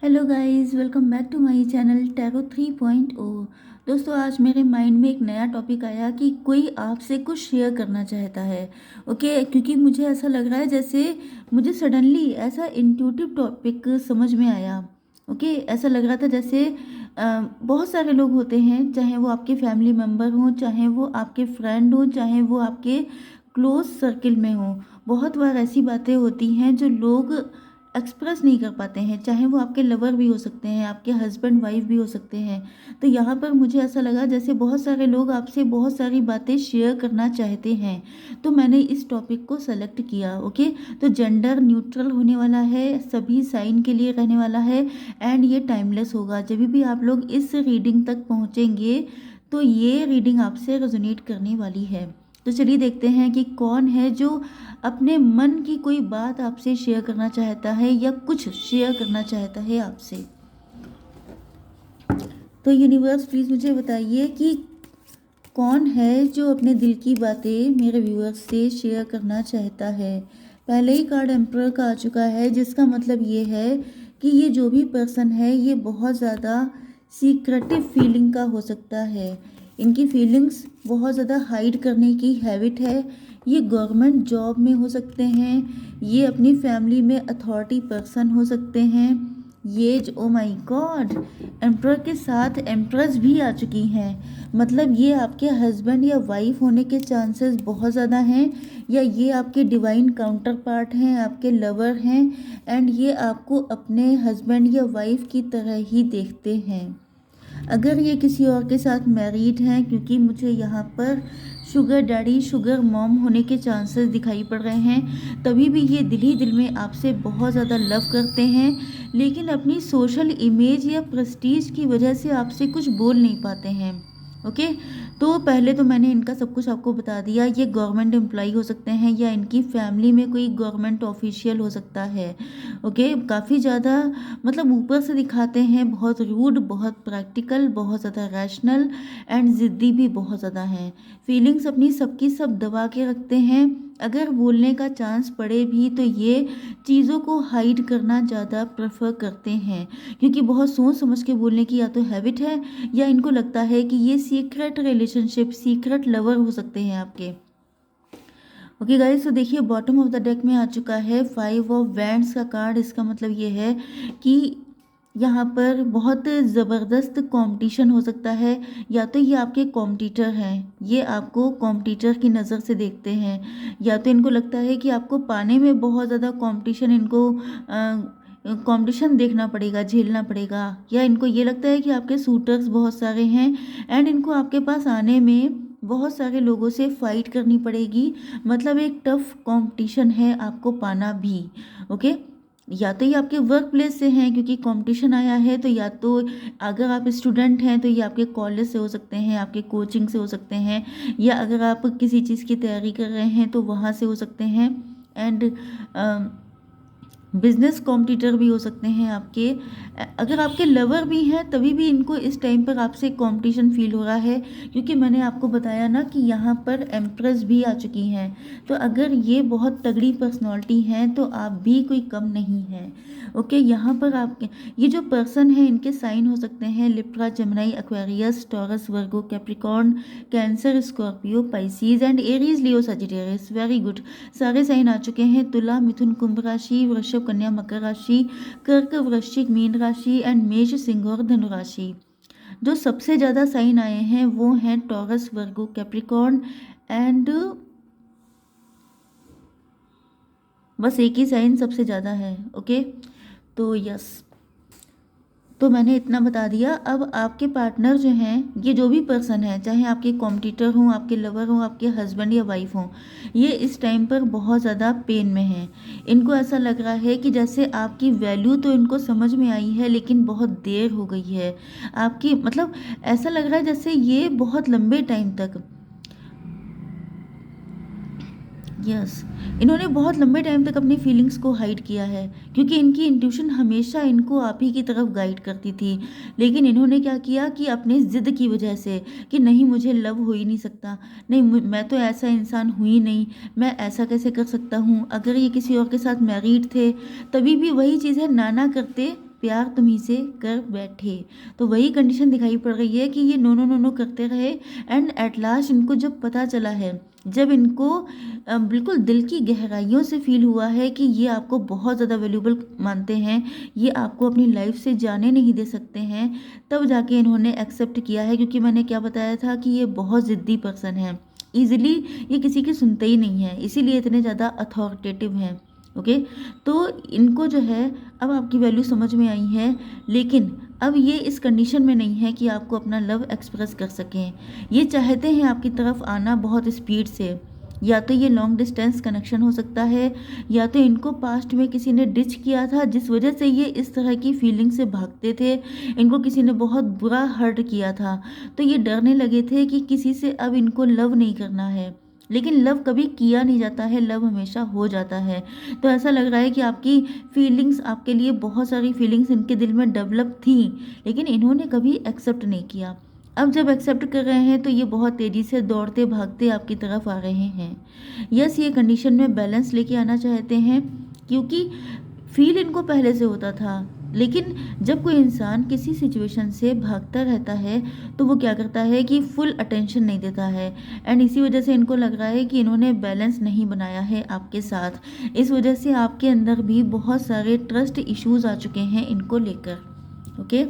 Hello guys, welcome back to my channel tarot 3.0। दोस्तों, आज मेरे माइंड में एक नया टॉपिक आया कि कोई आपसे कुछ शेयर करना चाहता है। ओके, क्योंकि मुझे ऐसा लग रहा है जैसे मुझे सडनली ऐसा इंट्यूटिव टॉपिक समझ में आया। ओके, ऐसा लग रहा था जैसे बहुत सारे लोग होते हैं, चाहे वो आपके फैमिली मेम्बर हों, चाहे वो आपके फ्रेंड हों, चाहे वो आपके क्लोज सर्किल में हों। बहुत बार ऐसी बातें होती हैं जो लोग एक्सप्रेस नहीं कर पाते हैं, चाहे वो आपके लवर भी हो सकते हैं, आपके हस्बैंड वाइफ भी हो सकते हैं। तो यहाँ पर मुझे ऐसा लगा जैसे बहुत सारे लोग आपसे बहुत सारी बातें शेयर करना चाहते हैं, तो मैंने इस टॉपिक को सेलेक्ट किया। ओके, तो जेंडर न्यूट्रल होने वाला है, सभी साइन के लिए रहने वाला है, एंड ये टाइमलेस होगा। जब भी आप लोग इस रीडिंग तक पहुँचेंगे तो ये रीडिंग आपसे रेजोनेट करने वाली है। तो चलिए देखते हैं कि कौन है जो अपने मन की कोई बात आपसे शेयर करना चाहता है या कुछ शेयर करना चाहता है आपसे। तो यूनिवर्स प्लीज़ मुझे बताइए कि कौन है जो अपने दिल की बातें मेरे व्यूअर्स से शेयर करना चाहता है। पहले ही कार्ड एम्परर का आ चुका है, जिसका मतलब ये है कि ये जो भी पर्सन है ये बहुत ज़्यादा सीक्रेटिव फीलिंग का हो सकता है। इनकी फीलिंग्स बहुत ज़्यादा हाइड करने की हैबिट है। ये गवर्नमेंट जॉब में हो सकते हैं, ये अपनी फैमिली में अथॉरिटी पर्सन हो सकते हैं। ये ओ माय गॉड, एम्परर के साथ एम्प्रेस भी आ चुकी हैं। मतलब ये आपके हस्बैंड या वाइफ होने के चांसेस बहुत ज़्यादा हैं, या ये आपके डिवाइन काउंटर पार्ट हैं, आपके लवर हैं, एंड ये आपको अपने हस्बैंड या वाइफ की तरह ही देखते हैं। अगर ये किसी और के साथ मैरिड हैं, क्योंकि मुझे यहाँ पर शुगर डैडी शुगर मॉम होने के चांसेस दिखाई पड़ रहे हैं, तभी भी ये दिल ही दिल में आपसे बहुत ज़्यादा लव करते हैं, लेकिन अपनी सोशल इमेज या प्रेस्टीज की वजह से आपसे कुछ बोल नहीं पाते हैं। ओके, तो पहले तो मैंने इनका सब कुछ आपको बता दिया। ये गवर्नमेंट एम्प्लॉई हो सकते हैं या इनकी फैमिली में कोई गवर्नमेंट ऑफिशियल हो सकता है। ओके, काफ़ी ज़्यादा मतलब ऊपर से दिखाते हैं बहुत रूड, बहुत प्रैक्टिकल, बहुत ज़्यादा रैशनल, एंड ज़िद्दी भी बहुत ज़्यादा हैं। फीलिंग्स अपनी सबकी सब दबा के रखते हैं। अगर बोलने का चांस पड़े भी तो ये चीज़ों को हाइड करना ज़्यादा प्रेफर करते हैं, क्योंकि बहुत सोच समझ के बोलने की या तो हैबिट है, या इनको लगता है कि ये सीक्रेट रिलेशनशिप, सीक्रेट लवर हो सकते हैं आपके। ओके गाइस, तो देखिए बॉटम ऑफ द डेक में आ चुका है 5 ऑफ वैंड्स का कार्ड। इसका मतलब ये है कि यहाँ पर बहुत ज़बरदस्त कंपटीशन हो सकता है, या तो ये आपके कॉम्पिटिटर हैं, ये आपको कॉम्पिटिटर की नज़र से देखते हैं, या तो इनको लगता है कि आपको पाने में बहुत ज़्यादा कंपटीशन, इनको कंपटीशन देखना पड़ेगा, झेलना पड़ेगा, या इनको ये लगता है कि आपके सूटर्स बहुत सारे हैं, एंड इनको आपके पास आने में बहुत सारे लोगों से फाइट करनी पड़ेगी। मतलब एक टफ कंपटीशन है आपको पाना भी। ओके, या तो ये आपके वर्क प्लेस से हैं, क्योंकि कंपटीशन आया है, तो या तो अगर आप स्टूडेंट हैं तो ये आपके कॉलेज से हो सकते हैं, आपके कोचिंग से हो सकते हैं, या अगर आप किसी चीज़ की तैयारी कर रहे हैं तो वहाँ से हो सकते हैं, एंड बिजनेस कॉम्पिटिटर भी हो सकते हैं आपके। अगर आपके लवर भी हैं तभी भी इनको इस टाइम पर आपसे कंपटीशन फील हो रहा है, क्योंकि मैंने आपको बताया ना कि यहाँ पर एम्प्रेस भी आ चुकी हैं। तो अगर ये बहुत तगड़ी पर्सनालिटी हैं तो आप भी कोई कम नहीं हैं। ओके, यहाँ पर आपके ये जो पर्सन है इनके साइन हो सकते हैं Libra, Gemini, Aquarius, taurus, Virgo, Capricorn, cancer, Scorpio, Pisces and Aries, Leo, Sagittarius. Very good, सारे साइन आ चुके हैं। तुला, मिथुन, कुंभ राशि, वृषभ, कन्या, मकर राशि, कर्क, वृश्चिक, मीन राशि, एंड मेष, सिंह और धनु राशि। जो सबसे ज़्यादा साइन आए हैं वो हैं टॉरस, वर्गो, कैप्रिकॉर्न, एंड बस एक ही साइन सबसे ज़्यादा है। ओके, तो यस, तो मैंने इतना बता दिया। अब आपके पार्टनर जो हैं, ये जो भी पर्सन है, चाहे आपके कॉम्पिटिटर हों, आपके लवर हों, आपके हस्बैंड या वाइफ हों, ये इस टाइम पर बहुत ज़्यादा पेन में हैं। इनको ऐसा लग रहा है कि जैसे आपकी वैल्यू तो इनको समझ में आई है, लेकिन बहुत देर हो गई है आपकी। मतलब ऐसा लग रहा है जैसे ये बहुत लंबे टाइम तक, यस, इन्होंने बहुत लंबे टाइम तक अपनी फीलिंग्स को हाइड किया है, क्योंकि इनकी इंट्यूशन हमेशा इनको आप ही की तरफ गाइड करती थी। लेकिन इन्होंने क्या किया कि अपनी ज़िद की वजह से कि नहीं, मुझे लव हो ही नहीं सकता, नहीं मैं तो ऐसा इंसान हूँ ही नहीं, मैं ऐसा कैसे कर सकता हूँ। अगर ये किसी और के साथ मैरिड थे तभी भी वही चीज़ है, ना ना करते प्यार तुम्ही से कर बैठे। तो वही कंडीशन दिखाई पड़ रही है कि ये नो नो नो नो करते रहे एंड एट लास्ट इनको जब पता चला है, जब इनको बिल्कुल दिल की गहराइयों से फील हुआ है कि ये आपको बहुत ज़्यादा वैल्यूबल मानते हैं, ये आपको अपनी लाइफ से जाने नहीं दे सकते हैं, तब जाके इन्होंने एक्सेप्ट किया है। क्योंकि मैंने क्या बताया था कि ये बहुत ज़िद्दी पर्सन है, ईजिली ये किसी की सुनते ही नहीं है, इसीलिए इतने ज़्यादा अथॉरिटेटिव हैं। ओके, तो इनको जो है अब आपकी वैल्यू समझ में आई है, लेकिन अब ये इस कंडीशन में नहीं है कि आपको अपना लव एक्सप्रेस कर सकें। ये चाहते हैं आपकी तरफ आना बहुत स्पीड से, या तो ये लॉन्ग डिस्टेंस कनेक्शन हो सकता है, या तो इनको पास्ट में किसी ने डिच किया था जिस वजह से ये इस तरह की फीलिंग से भागते थे, इनको किसी ने बहुत बुरा हर्ट किया था, तो ये डरने लगे थे कि किसी से अब इनको लव नहीं करना है। लेकिन लव कभी किया नहीं जाता है, लव हमेशा हो जाता है। तो ऐसा लग रहा है कि आपकी फीलिंग्स, आपके लिए बहुत सारी फीलिंग्स इनके दिल में डेवलप थी, लेकिन इन्होंने कभी एक्सेप्ट नहीं किया। अब जब एक्सेप्ट कर रहे हैं तो ये बहुत तेज़ी से दौड़ते भागते आपकी तरफ आ रहे हैं। यस, ये कंडीशन में बैलेंस लेके आना चाहते हैं, क्योंकि फील इनको पहले से होता था, लेकिन जब कोई इंसान किसी सिचुएशन से भागता रहता है तो वो क्या करता है कि फुल अटेंशन नहीं देता है, एंड इसी वजह से इनको लग रहा है कि इन्होंने बैलेंस नहीं बनाया है आपके साथ। इस वजह से आपके अंदर भी बहुत सारे ट्रस्ट इश्यूज आ चुके हैं इनको लेकर। ओके,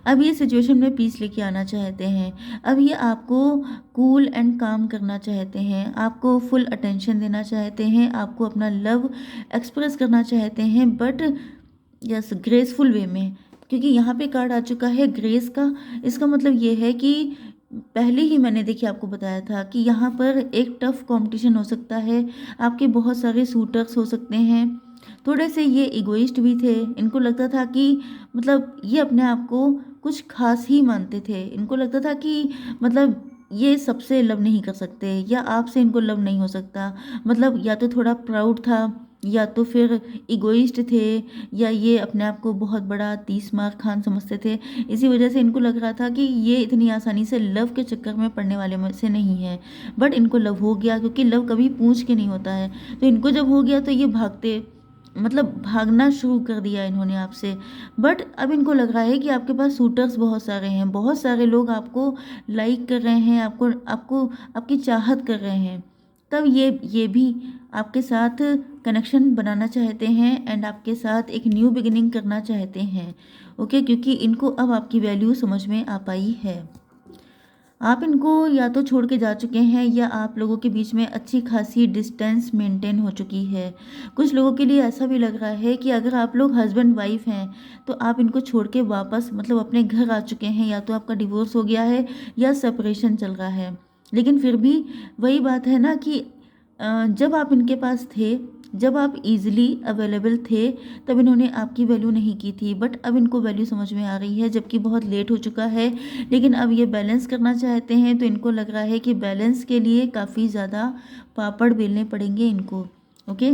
अब ये सिचुएशन में पीस लेके आना चाहते हैं। अब ये आपको कूल एंड काम करना चाहते हैं, आपको फुल अटेंशन देना चाहते हैं, आपको अपना लव एक्सप्रेस करना चाहते हैं, बट यस ग्रेसफुल वे में। क्योंकि यहाँ पे कार्ड आ चुका है ग्रेस का, इसका मतलब ये है कि पहले ही मैंने देखिए आपको बताया था कि यहाँ पर एक टफ कंपटीशन हो सकता है, आपके बहुत सारे सूटर्स हो सकते हैं। थोड़े से ये इगोइस्ट भी थे, इनको लगता था कि मतलब ये अपने आप को कुछ खास ही मानते थे, इनको लगता था कि मतलब ये सबसे लव नहीं कर सकते, या आपसे इनको लव नहीं हो सकता। मतलब या तो थोड़ा प्राउड था, या तो फिर इगोइस्ट थे, या ये अपने आप को बहुत बड़ा 30 मार खान समझते थे। इसी वजह से इनको लग रहा था कि ये इतनी आसानी से लव के चक्कर में पड़ने वाले में से नहीं है। बट इनको लव हो गया, क्योंकि लव कभी पूछ के नहीं होता है। तो इनको जब हो गया तो ये भागते, मतलब भागना शुरू कर दिया इन्होंने आपसे। बट अब इनको लग रहा है कि आपके पास सूटर्स बहुत सारे हैं, बहुत सारे लोग आपको लाइक कर रहे हैं, आपको आपको आपकी चाहत कर रहे हैं। तब ये भी आपके साथ कनेक्शन बनाना चाहते हैं एंड आपके साथ एक न्यू बिगिनिंग करना चाहते हैं। ओके, क्योंकि इनको अब आपकी वैल्यू समझ में आ पाई है। आप इनको या तो छोड़ के जा चुके हैं, या आप लोगों के बीच में अच्छी खासी डिस्टेंस मेंटेन हो चुकी है। कुछ लोगों के लिए ऐसा भी लग रहा है कि अगर आप लोग हस्बैंड वाइफ हैं तो आप इनको छोड़ के वापस मतलब अपने घर आ चुके हैं, या तो आपका डिवोर्स हो गया है या सेपरेशन चल रहा है। लेकिन फिर भी वही बात है ना कि जब आप इनके पास थे, जब आप इजीली अवेलेबल थे, तब इन्होंने आपकी वैल्यू नहीं की थी। बट अब इनको वैल्यू समझ में आ रही है, जबकि बहुत लेट हो चुका है। लेकिन अब ये बैलेंस करना चाहते हैं, तो इनको लग रहा है कि बैलेंस के लिए काफ़ी ज़्यादा पापड़ बेलने पड़ेंगे इनको। ओके,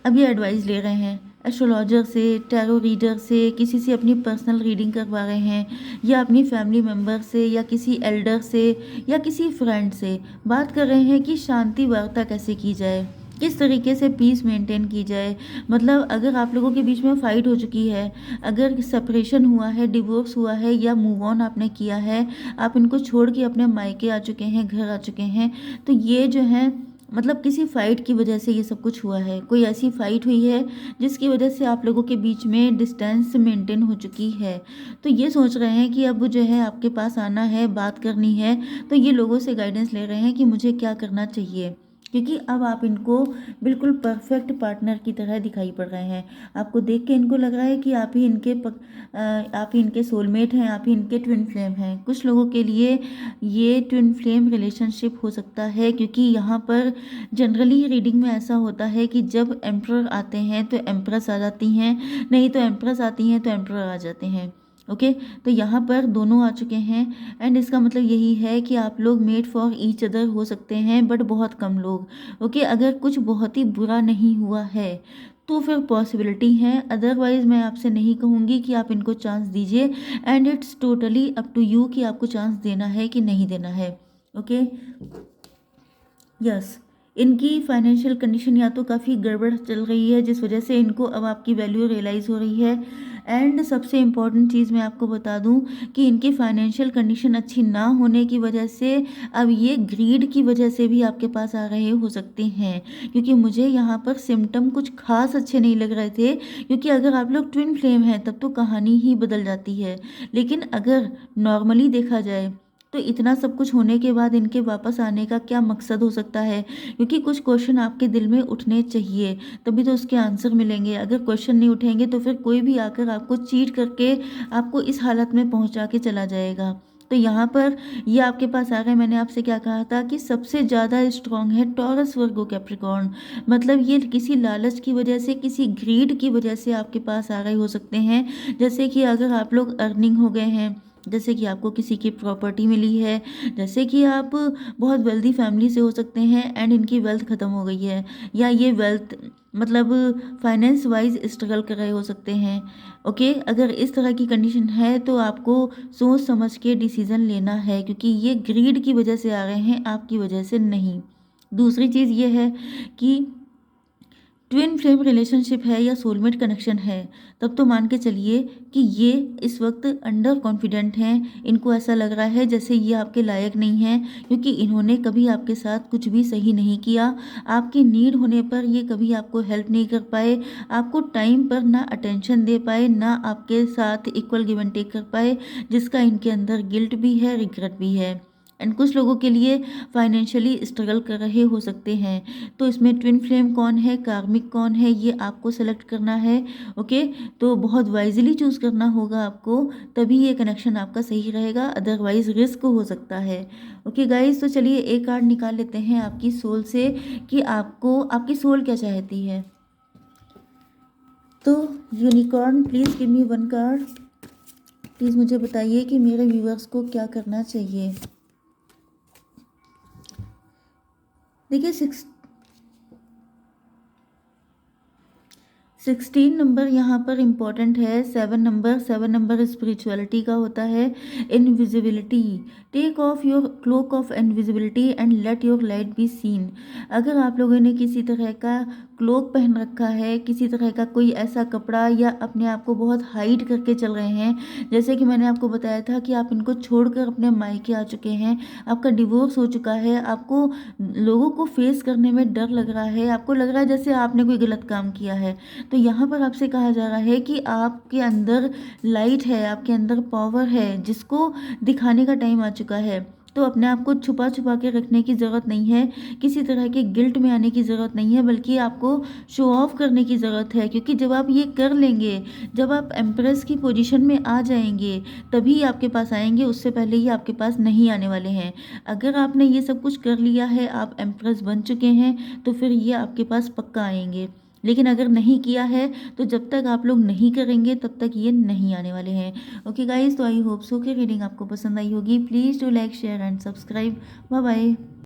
अब ये एडवाइस ले रहे हैं एस्ट्रोलॉजर से, टैरो रीडर से, किसी से अपनी पर्सनल रीडिंग करवा रहे हैं, या अपनी फैमिली मेम्बर से, या किसी एल्डर से, या किसी फ्रेंड से बात कर रहे हैं कि शांति वार्ता कैसे की जाए, किस तरीके से पीस मेंटेन की जाए। मतलब अगर आप लोगों के बीच में फ़ाइट हो चुकी है, अगर सेपरेशन हुआ है, डिवोर्स हुआ है, या मूव ऑन आपने किया है, आप इनको छोड़ के अपने मायके आ चुके हैं, घर आ चुके हैं, तो ये जो है मतलब किसी फ़ाइट की वजह से ये सब कुछ हुआ है। कोई ऐसी फ़ाइट हुई है जिसकी वजह से आप लोगों के बीच में डिस्टेंस मेंटेन हो चुकी है। तो ये सोच रहे हैं कि अब जो है आपके पास आना है, बात करनी है। तो ये लोगों से गाइडेंस ले रहे हैं कि मुझे क्या करना चाहिए, क्योंकि अब आप इनको बिल्कुल परफेक्ट पार्टनर की तरह दिखाई पड़ रहे हैं। आपको देख के इनको लग रहा है कि आप ही इनके सोलमेट हैं, आप ही इनके ट्विन फ्लेम हैं। कुछ लोगों के लिए ये ट्विन फ्लेम रिलेशनशिप हो सकता है, क्योंकि यहाँ पर जनरली रीडिंग में ऐसा होता है कि जब एम्परर आते हैं तो एम्प्रेस आ जाती हैं, नहीं तो एम्प्रेस आती हैं तो एम्परर आ जाते हैं। ओके, तो यहाँ पर दोनों आ चुके हैं, एंड इसका मतलब यही है कि आप लोग मेड फॉर ईच अदर हो सकते हैं, बट बहुत कम लोग। ओके, अगर कुछ बहुत ही बुरा नहीं हुआ है तो फिर पॉसिबिलिटी है, अदरवाइज मैं आपसे नहीं कहूँगी कि आप इनको चांस दीजिए, and it's totally up to you कि आपको चांस देना है कि नहीं देना है। ओके, यस, इनकी फाइनेंशियल कंडीशन या तो काफ़ी गड़बड़ चल रही है, जिस वजह से इनको अब आपकी वैल्यू रियलाइज़ हो रही है। एंड सबसे इम्पॉर्टेंट चीज़ मैं आपको बता दूं कि इनकी फाइनेंशियल कंडीशन अच्छी ना होने की वजह से अब ये ग्रीड की वजह से भी आपके पास आ रहे हो सकते हैं, क्योंकि मुझे यहाँ पर सिम्टम कुछ खास अच्छे नहीं लग रहे थे। क्योंकि अगर आप लोग ट्विन फ्लेम हैं तब तो कहानी ही बदल जाती है, लेकिन अगर नॉर्मली देखा जाए तो इतना सब कुछ होने के बाद इनके वापस आने का क्या मकसद हो सकता है? क्योंकि कुछ क्वेश्चन आपके दिल में उठने चाहिए, तभी तो उसके आंसर मिलेंगे। अगर क्वेश्चन नहीं उठेंगे तो फिर कोई भी आकर आपको चीट करके आपको इस हालत में पहुंचा के चला जाएगा। तो यहाँ पर ये आपके पास आ गए। मैंने आपसे क्या कहा था कि सबसे ज़्यादा स्ट्रांग है टॉरस वर्गो कैप्रिकॉर्न। मतलब ये किसी लालच की वजह से, किसी ग्रीड की वजह से आपके पास आ गए हो सकते हैं। जैसे कि अगर आप लोग अर्निंग हो गए हैं, जैसे कि आपको किसी की प्रॉपर्टी मिली है, जैसे कि आप बहुत वेल्दी फैमिली से हो सकते हैं एंड इनकी वेल्थ ख़त्म हो गई है, या ये वेल्थ मतलब फाइनेंस वाइज स्ट्रगल कर रहे हो सकते हैं। ओके, अगर इस तरह की कंडीशन है तो आपको सोच समझ के डिसीज़न लेना है, क्योंकि ये ग्रीड की वजह से आ रहे हैं, आपकी वजह से नहीं। दूसरी चीज़ ये है कि ट्विन फ्लेम रिलेशनशिप है या सोलमेट कनेक्शन है, तब तो मान के चलिए कि ये इस वक्त अंडर कॉन्फिडेंट हैं। इनको ऐसा लग रहा है जैसे ये आपके लायक नहीं हैं, क्योंकि इन्होंने कभी आपके साथ कुछ भी सही नहीं किया। आपकी नीड होने पर ये कभी आपको हेल्प नहीं कर पाए, आपको टाइम पर ना अटेंशन दे पाए, ना आपके साथ इक्वल गिव एंड टेक कर पाए, जिसका इनके अंदर गिल्ट भी है, रिग्रेट भी है। एंड कुछ लोगों के लिए फाइनेंशियली स्ट्रगल कर रहे हो सकते हैं। तो इसमें ट्विन फ्लेम कौन है, कार्मिक कौन है, ये आपको सेलेक्ट करना है। ओके, तो बहुत वाइजली चूज़ करना होगा आपको, तभी ये कनेक्शन आपका सही रहेगा, अदरवाइज रिस्क हो सकता है। ओके गाइज, तो चलिए एक कार्ड निकाल लेते हैं आपकी सोल से कि आपको आपकी सोल क्या चाहती है। तो unicorn please give me one card. Please मुझे बताइए कि मेरे व्यूअर्स को क्या करना चाहिए। देखिए 16 नंबर यहाँ पर इम्पॉर्टेंट है। 7 नंबर स्पिरिचुअलिटी का होता है। Invisibility, take off your cloak of invisibility and let your light be seen. अगर आप लोगों ने किसी तरह का क्लोक पहन रखा है, किसी तरह का कोई ऐसा कपड़ा, या अपने आप को बहुत हाइड करके चल रहे हैं, जैसे कि मैंने आपको बताया था कि आप इनको छोड़कर अपने मायके आ चुके हैं, आपका डिवोर्स हो चुका है, आपको लोगों को फेस करने में डर लग रहा है, आपको लग रहा है जैसे आपने कोई गलत काम किया है, तो यहाँ पर आपसे कहा जा रहा है कि आपके अंदर लाइट है, आपके अंदर पावर है, जिसको दिखाने का टाइम आ चुका है। तो अपने आप को छुपा छुपा के रखने की ज़रूरत नहीं है, किसी तरह के गिल्ट में आने की ज़रूरत नहीं है, बल्कि आपको शो ऑफ करने की ज़रूरत है। क्योंकि जब आप ये कर लेंगे, जब आप एम्प्रेस की पोजीशन में आ जाएंगे, तभी आपके पास आएंगे, उससे पहले ही आपके पास नहीं आने वाले हैं। अगर आपने ये सब कुछ कर लिया है, आप एम्प्रेस बन चुके हैं, तो फिर ये आपके पास पक्का आएंगे। लेकिन अगर नहीं किया है, तो जब तक आप लोग नहीं करेंगे तब तक ये नहीं आने वाले हैं। ओके गाइज, तो आई होप सो कि रीडिंग आपको पसंद आई होगी। Please do like share and subscribe. Bye bye.